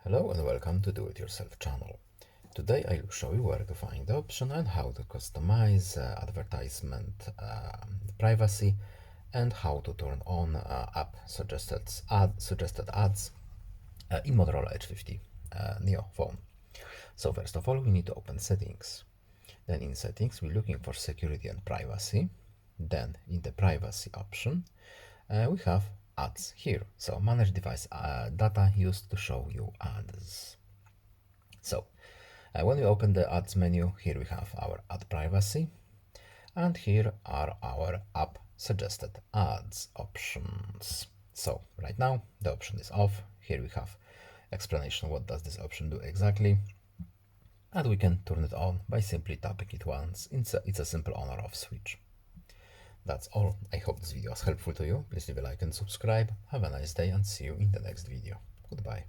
Hello and welcome to Do It Yourself channel. Today I will show you where to find the option and how to customize advertisement privacy and how to turn on app suggested ads in Motorola Edge 50 Neo phone. So first of all we need to open settings. Then in settings we're looking for security and privacy. Then in the privacy option we have ads here. So manage device data used to show you ads. So when we open the ads menu, here we have our ad privacy, and here are our app suggested ads options. So right now the option is off. Here we have explanation what does this option do exactly, and we can turn it on by simply tapping it once. It's a simple on or off switch. That's all. I hope this video was helpful to you. Please leave a like and subscribe. Have a nice day and see you in the next video. Goodbye.